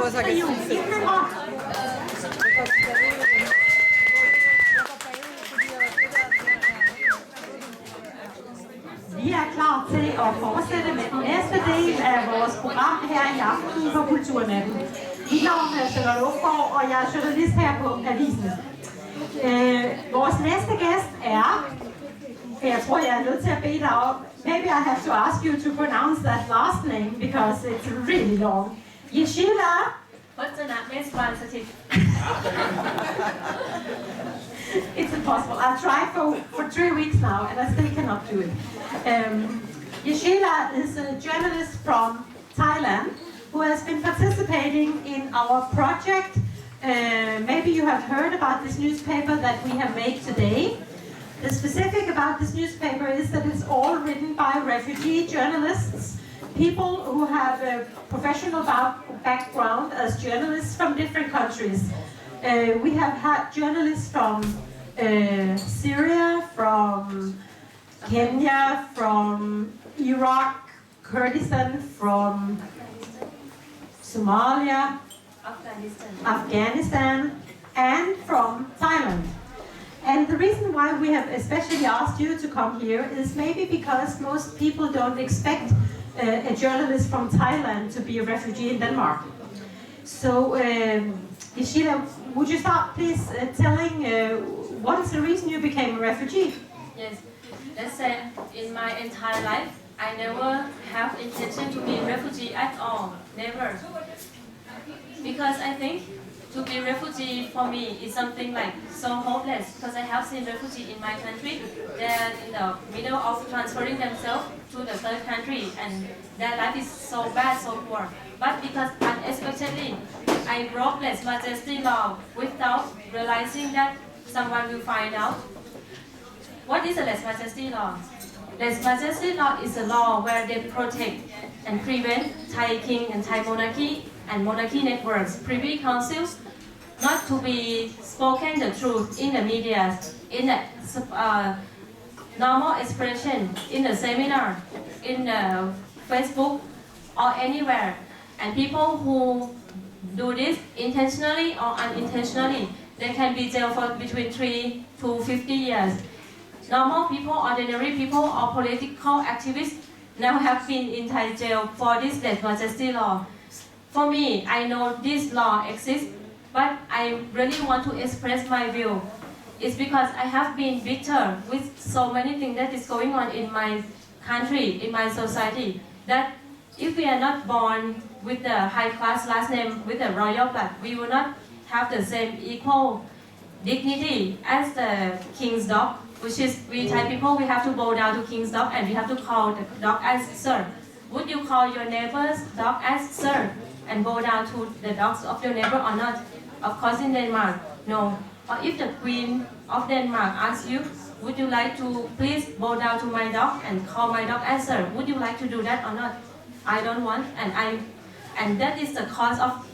Vi er klar til at fortsætte med den næste del af vores program her i aften på Kulturnatten. Mit navn er Charlotte Ågaard, og jeg er journalist her på Avisen. Vores næste gæst er, jeg tror jeg er nødt til at bede dig om, maybe I have to ask you to pronounce that last name because it's really long. Yeshila. It's impossible. I've tried for 3 weeks now and I still cannot do it. Yeshila is a journalist from Thailand who has been participating in our project. Maybe you have heard about this newspaper that we have made today. The specific about this newspaper is that it's all written by refugee journalists, people who have a professional background as journalists from different countries. We have had journalists from Syria, from Kenya, from Iraq, Kurdistan, from Somalia, Afghanistan, and from Thailand. And the reason why we have especially asked you to come here is maybe because most people don't expect a journalist from Thailand to be a refugee in Denmark. So, Yeshila, would you start please telling what is the reason you became a refugee? Yes, let's say in my entire life, I never have intention to be a refugee at all, never. Because I think to be refugee for me is something like so hopeless, because I have seen refugees in my country. They're in the middle of transferring themselves to the third country and their life is so bad, so poor. But because unexpectedly I broke lèse majesty law without realizing that someone will find out. What is a lèse majesty law? Lèse majesty law is a law where they protect and prevent Thai king and Thai monarchy and monarchy networks, privy councils, not to be spoken the truth in the media, in the normal expression, in the seminar, in the Facebook, or anywhere. And people who do this intentionally or unintentionally, they can be jailed for between 3 to 50 years. Normal people, ordinary people, or political activists now have been in Thai jail for this lèse majesty law. For me, I know this law exists, but I really want to express my view. It's because I have been bitter with so many things that is going on in my country, in my society, that if we are not born with the high class last name, with the royal blood, we will not have the same equal dignity as the king's dog, which is we Thai people, we have to bow down to king's dog and we have to call the dog as sir. Would you call your neighbor's dog as sir and bow down to the dogs of your neighbor or not? Of course in Denmark, no. Or if the Queen of Denmark asks you, would you like to please bow down to my dog and call my dog as sir? Would you like to do that or not? I don't want, and that is the cause of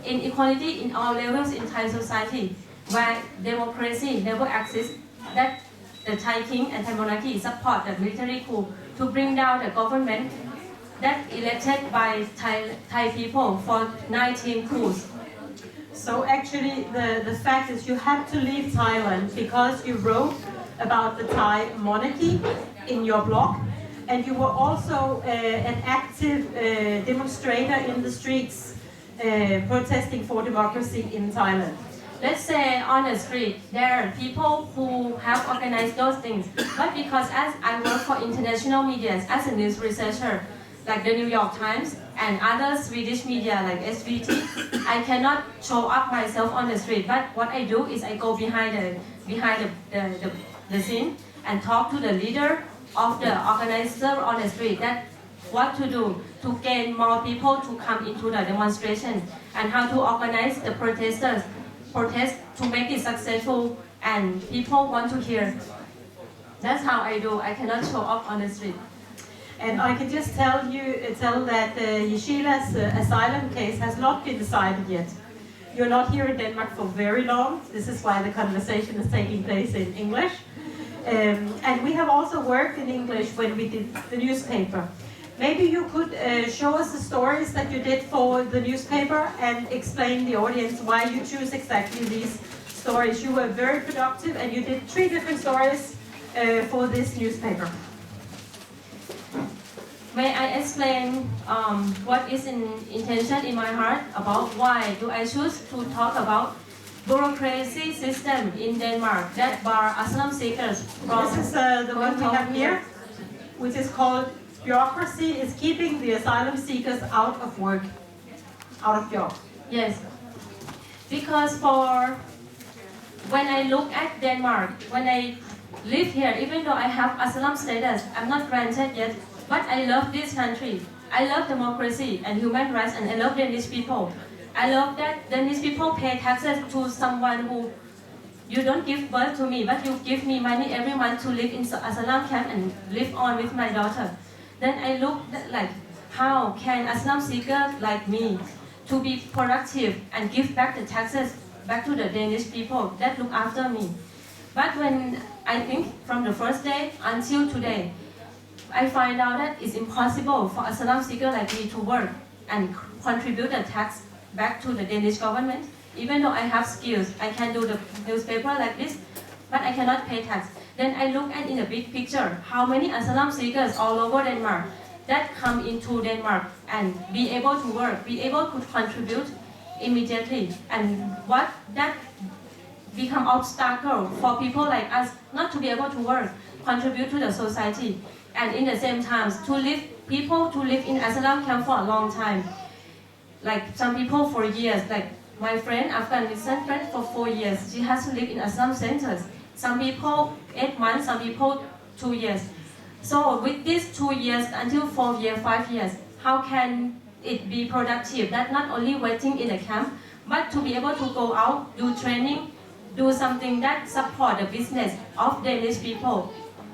inequality in all levels in Thai society, where democracy never exists, that the Thai king and Thai monarchy support the military coup to bring down the government that elected by Thai people for 19 coups. So actually the fact is you had to leave Thailand because you wrote about the Thai monarchy in your blog, and you were also an active demonstrator in the streets protesting for democracy in Thailand. Let's say on the street, there are people who have organized those things, but because as I work for international media as a news researcher, like the New York Times and other Swedish media like SVT, I cannot show up myself on the street. But what I do is I go behind the scene and talk to the leader of the organizer on the street that what to do to gain more people to come into the demonstration and how to organize the protest to make it successful and people want to hear. That's how I do. I cannot show up on the street. And I can just tell that Yeshila's asylum case has not been decided yet. You're not here in Denmark for very long. This is why the conversation is taking place in English. And we have also worked in English when we did the newspaper. Maybe you could show us the stories that you did for the newspaper and explain the audience why you choose exactly these stories. You were very productive and you did 3 different stories for this newspaper. May I explain what is in intention in my heart about why do I choose to talk about bureaucracy system in Denmark that bar asylum seekers from... This is the one we have here, which is called bureaucracy is keeping the asylum seekers out of work, out of job. Yes, because when I look at Denmark, when I live here, even though I have asylum status, I'm not granted yet, but I love this country. I love democracy and human rights, and I love Danish people. I love that Danish people pay taxes to someone who, you don't give birth to me, but you give me money every month to live in asylum camp and live on with my daughter. Then I look at, like, how can asylum seeker like me to be productive and give back the taxes back to the Danish people that look after me. But when I think from the first day until today, I find out that it's impossible for asylum seeker like me to work and contribute the tax back to the Danish government. Even though I have skills, I can do the newspaper like this, but I cannot pay tax. Then I look at in the big picture, how many asylum seekers all over Denmark that come into Denmark and be able to work, be able to contribute immediately, and what that become obstacle for people like us not to be able to work, contribute to the society, and in the same time people to live in asylum camp for a long time. Like some people for years, like my friend, Afghanistan friend, for 4 years, she has to live in asylum centers. Some people 8 months, some people 2 years. So with these 2 years until 4 years, 5 years, how can it be productive? That not only waiting in a camp, but to be able to go out, do training, do something that support the business of Danish people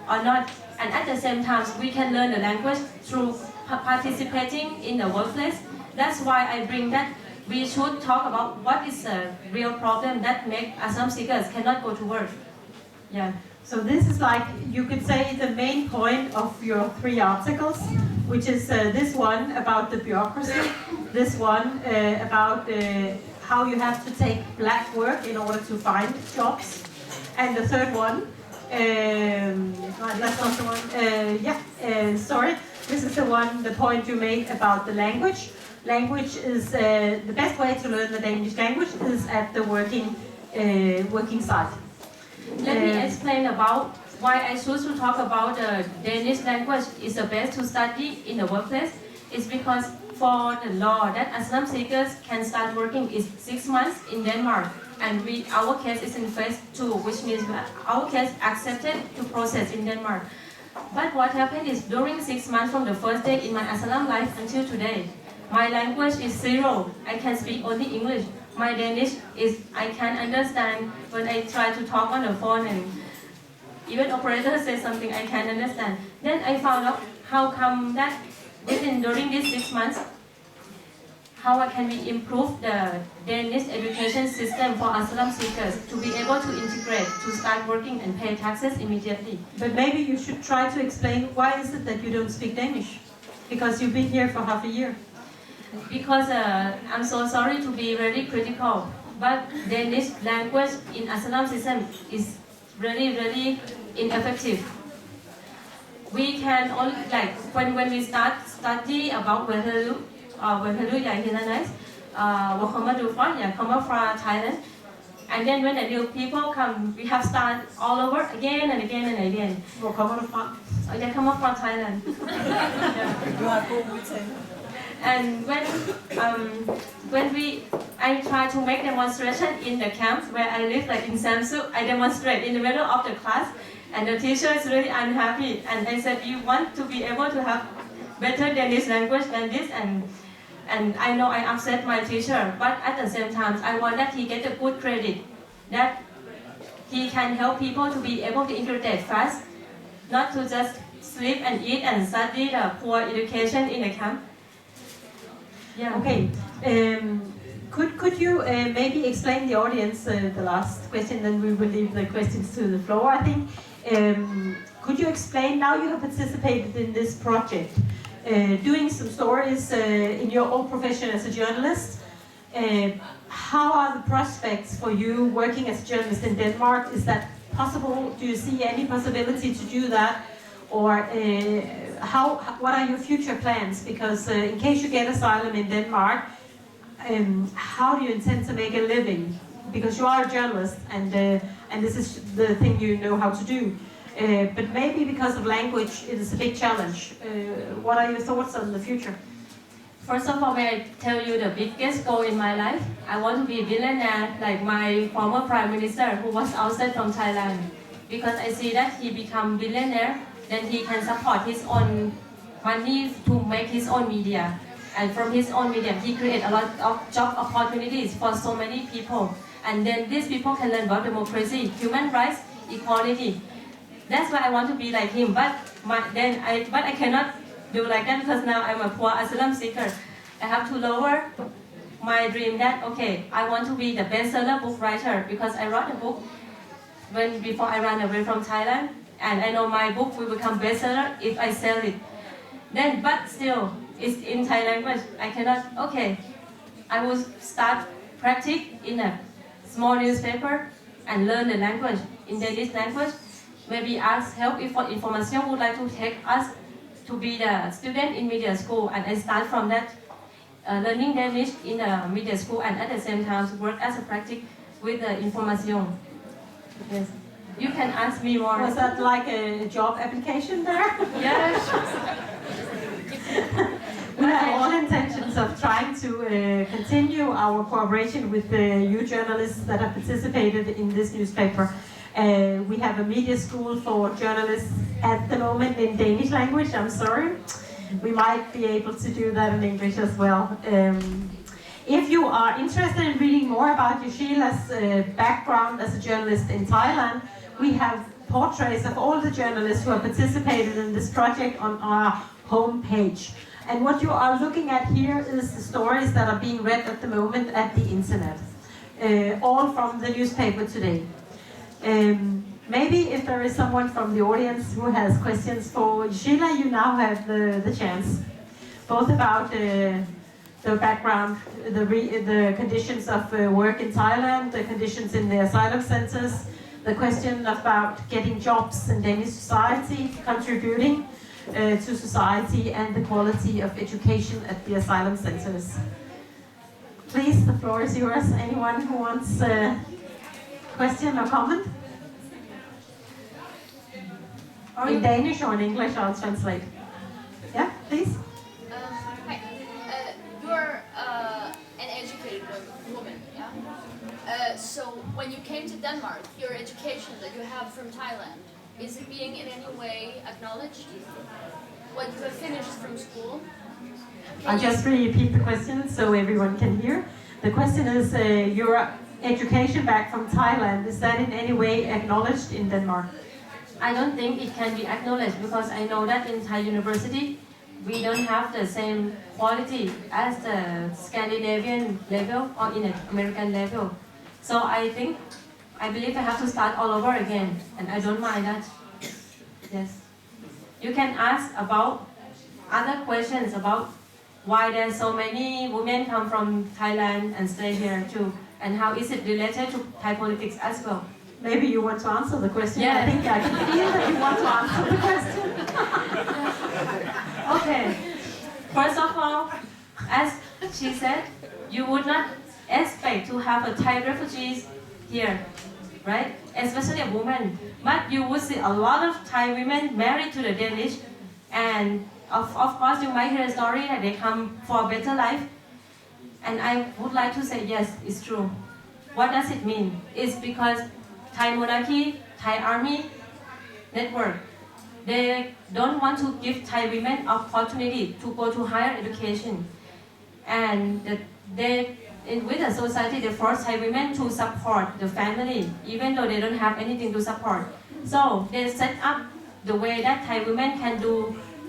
or not. And at the same time, we can learn the language through participating in the workplace. That's why I bring that we should talk about what is a real problem that make asylum seekers cannot go to work. Yeah. So this is like, you could say, the main point of your 3 articles, which is this one about the bureaucracy, this one about how you have to take black work in order to find jobs, and the third one, that's not the one, sorry, this is the point you made about the language. Language is, the best way to learn the Danish language is at the working site. Let me explain about why I choose to talk about the Danish language is the best to study in the workplace. It's because for the law that asylum seekers can start working is 6 months in Denmark, and our case is in phase 2, which means our case accepted to process in Denmark. But what happened is during 6 months from the first day in my asylum life until today, my language is 0. I can speak only English. My Danish is, I can understand when I try to talk on the phone, and even operator says something I can understand. Then I found out how come that during these 6 months, how can we improve the Danish education system for asylum seekers to be able to integrate, to start working and pay taxes immediately. But maybe you should try to explain why is it that you don't speak Danish? Because you've been here for half a year. Because I'm so sorry to be very critical, but Danish language in asylum system is really ineffective. We can only, like, when we start study about when come from Thailand, and then when the new people come, we have start all over again and again and again. Hvor kommer du fra? Jeg kommer fra Thailand. Du har god udtale. And when I try to make demonstration in the camp where I live, like in Samsu, I demonstrate in the middle of the class, and the teacher is really unhappy. And I said, you want to be able to have better Danish language than this, and I know I upset my teacher, but at the same time, I want that he get a good credit, that he can help people to be able to integrate fast, not to just sleep and eat and study the poor education in the camp. Yeah. Okay. Could you maybe explain the audience the last question, then we will leave the questions to the floor, I think. Could you explain, now you have participated in this project, doing some stories in your own profession as a journalist. How are the prospects for you working as a journalist in Denmark? Is that possible? Do you see any possibility to do that? Or what are your future plans? Because in case you get asylum in Denmark, how do you intend to make a living? Because you are a journalist, and this is the thing you know how to do. But maybe because of language, it is a big challenge. What are your thoughts on the future? First of all, may I tell you the biggest goal in my life? I want to be a billionaire like my former prime minister who was ousted from Thailand. Because I see that he become billionaire, then he can support his own money to make his own media. And from his own media, he create a lot of job opportunities for so many people. And then these people can learn about democracy, human rights, equality. That's why I want to be like him. But I cannot do like that because now I'm a poor asylum seeker. I have to lower my dream that, okay, I want to be the bestseller book writer because I wrote a book before I ran away from Thailand, and I know my book will become bestseller if I sell it. Then, but still, it's in Thai language. I cannot, okay, I will start practice in a small newspaper and learn the language in Danish language. Maybe ask help if information would like to take us to be the student in media school, and I start from that learning Danish in the media school, and at the same time work as a practice with the information. Yes, you can ask me more. Was that like a job application there? Yes. We have all intentions of trying to continue our cooperation with the you journalists that have participated in this newspaper. We have a media school for journalists at the moment in Danish language, I'm sorry. We might be able to do that in English as well. If you are interested in reading more about Yoshila's background as a journalist in Thailand, we have portraits of all the journalists who have participated in this project on our homepage. And what you are looking at here is the stories that are being read at the moment at the internet, all from the newspaper today. Maybe if there is someone from the audience who has questions for Sheila, you now have the chance. Both about the background, the conditions of work in Thailand, the conditions in the asylum centers, the question about getting jobs in Danish society, contributing to society, and the quality of education at the asylum centers. Please, the floor is yours. Anyone who wants a question or comment? In Danish or in English, I'll translate. Yeah, please. Hi. You're an educated woman, yeah? So when you came to Denmark, your education that you have from Thailand, is it being in any way acknowledged? What you have finished from school? I'll just repeat the question so everyone can hear. The question is, your education back from Thailand, is that in any way acknowledged in Denmark? I don't think it can be acknowledged because I know that in Thai university, we don't have the same quality as the Scandinavian level or in the American level. So I believe I have to start all over again, and I don't mind that. Yes. You can ask about other questions about why there's so many women come from Thailand and stay here too, and how is it related to Thai politics as well. Maybe you want to answer the question. Yeah. I think I can feel that you want to answer the question. Okay. First of all, as she said, you would not expect to have a Thai refugees here, right? Especially a woman. But you would see a lot of Thai women married to the Danish, and of course you might hear a story that they come for a better life. And I would like to say yes, it's true. What does it mean? It's because Thai monarchy, Thai army network, they don't want to give Thai women opportunity to go to higher education. And with the society, they force Thai women to support the family, even though they don't have anything to support. So they set up the way that Thai women can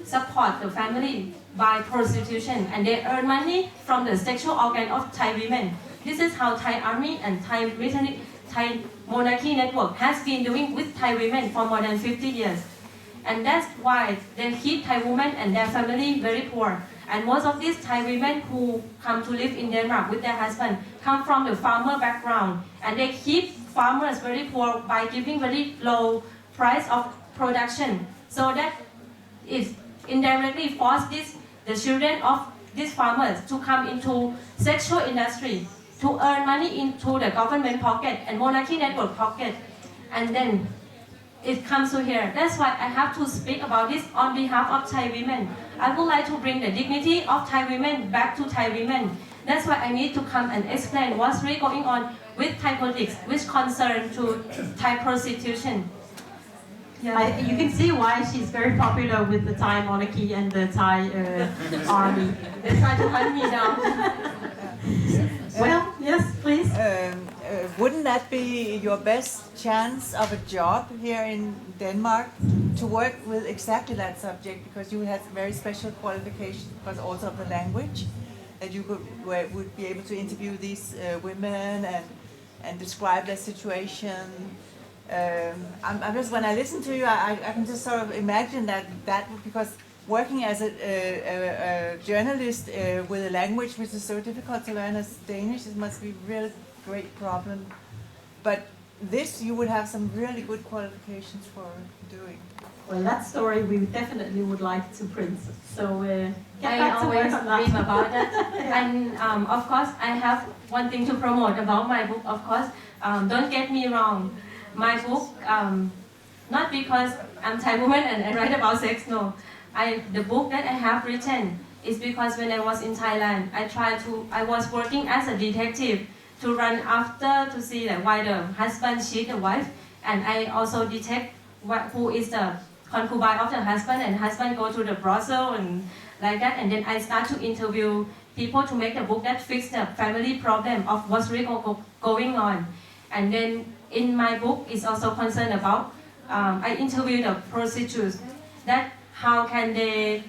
support the family by prostitution, and they earn money from the sexual organ of Thai women. This is how Thai army and Thai monarchy network has been doing with Thai women for more than 50 years. And that's why they keep Thai women and their family very poor. And most of these Thai women who come to live in Denmark with their husband come from the farmer background. And they keep farmers very poor by giving very low price of production. So that is indirectly force the children of these farmers to come into sexual industry to earn money into the government pocket and monarchy network pocket. And then it comes to here. That's why I have to speak about this on behalf of Thai women. I would like to bring the dignity of Thai women back to Thai women. That's why I need to come and explain what's really going on with Thai politics, which concern to Thai prostitution. Yeah, you can see why she's very popular with the Thai monarchy and the Thai army. They try to hunt me down. Well, yes, please. Wouldn't that be your best chance of a job here in Denmark to work with exactly that subject, because you have very special qualifications, because also of the language, that you would be able to interview these women and describe their situation. I'm just, when I listen to you, I can just sort of imagine that because working as a journalist with a language which is so difficult to learn as Danish, it must be a really great problem. But this you would have some really good qualifications for doing. Well, that story we definitely would like to print. So get I back to always work on that. dream about that. And of course, I have one thing to promote about my book. Of course, don't get me wrong. My book, not because I'm Thai woman and I write about sex, no. The book that I have written is because when I was in Thailand, I was working as a detective to run after to see like, why the husband cheat the wife, and I also detect who is the concubine of the husband, and husband go to the brothel and like that, and then I start to interview people to make the book that fix the family problem of what's really going on. And then in my book is also concerned about, I interview the prostitutes, that how can they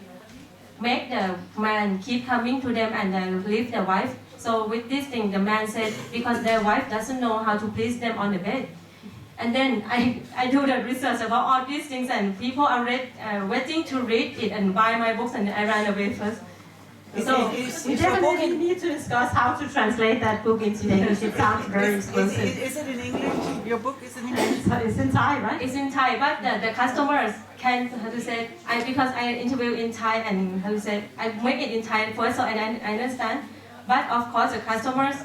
make the man keep coming to them and then leave the wife. So with this thing, the man said, because their wife doesn't know how to please them on the bed. And then I do the research about all these things, and people are waiting to read it and buy my books, and I ran away first. So We definitely need to discuss how to translate that book into English. It sounds very explosive. Is it in English? Your book is in English? It's in Thai, right? It's in Thai, but the customers can, how to say, because I interview in Thai and how to say, I make it in Thai first, so I understand. But of course, the customers,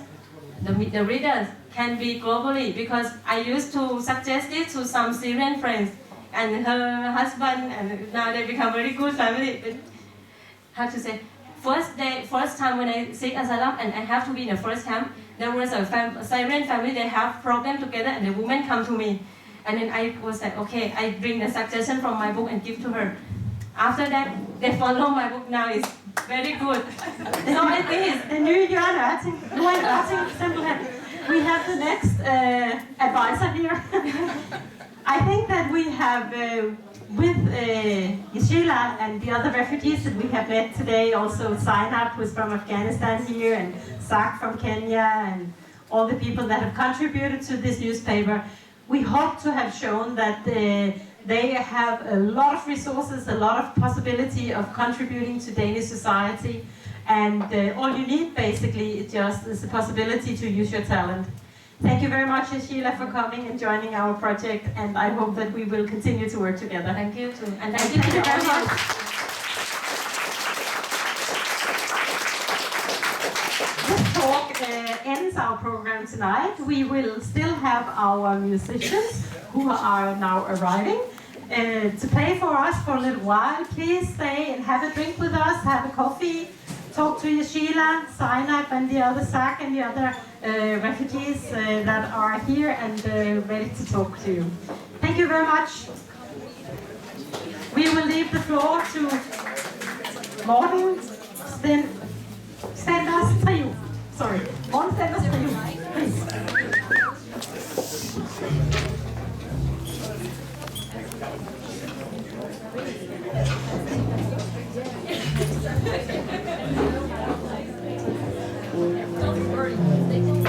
the readers can be globally, because I used to suggest it to some Syrian friends and her husband, and now they become very good family. But how to say, first time when I seek asylum and I have to be in the first camp, there was a Syrian family, they have problem together, and the woman come to me. And then I was like, okay, I bring the suggestion from my book and give to her. After that, they follow my book now, it's very good. So I think it's The new hjørne, simpelthen. We have the next advisor here. I think that we have, with Yeshila and the other refugees that we have met today, also Zainab, who's from Afghanistan here, and Sak from Kenya, and all the people that have contributed to this newspaper, we hope to have shown that they have a lot of resources, a lot of possibility of contributing to Danish society, and all you need basically is the possibility to use your talent. Thank you very much, Sheila, for coming and joining our project, and I hope that we will continue to work together. Thank you too, and thank you to the very much. audience. This talk ends our program tonight. We will still have our musicians who are now arriving to play for us for a little while. Please stay and have a drink with us, have a coffee, talk to Yeshila, Zainab, and the other Sak and the other refugees that are here and ready to talk to you. Thank you very much. We will leave the floor to Morten Stenders Trio. Sorry, Morten Stenders Trio, please. Don't worry, they can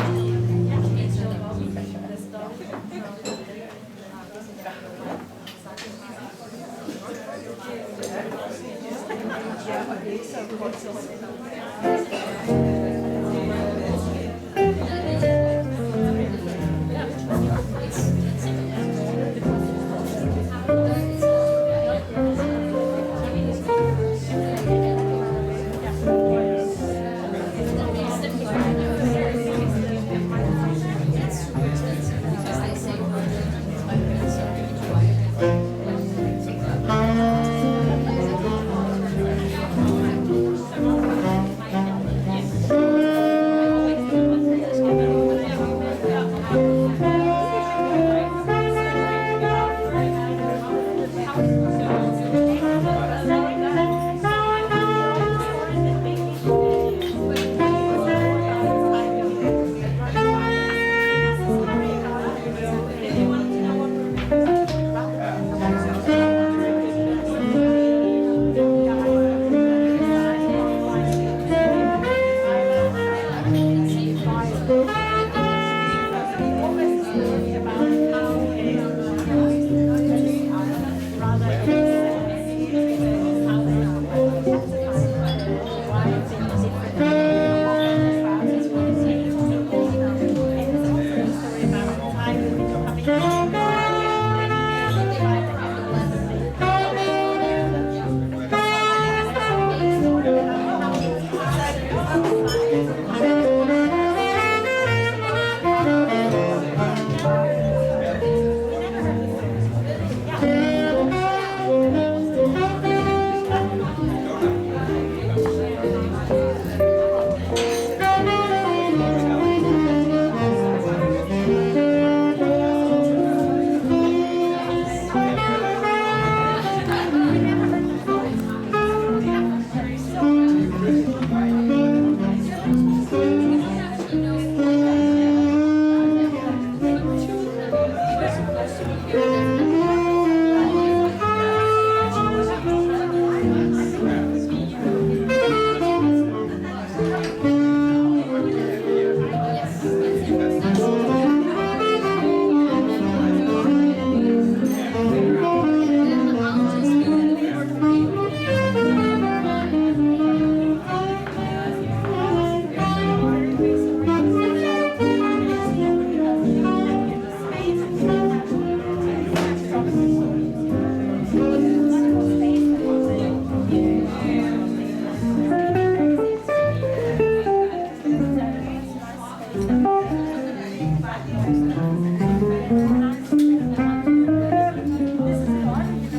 Thank you.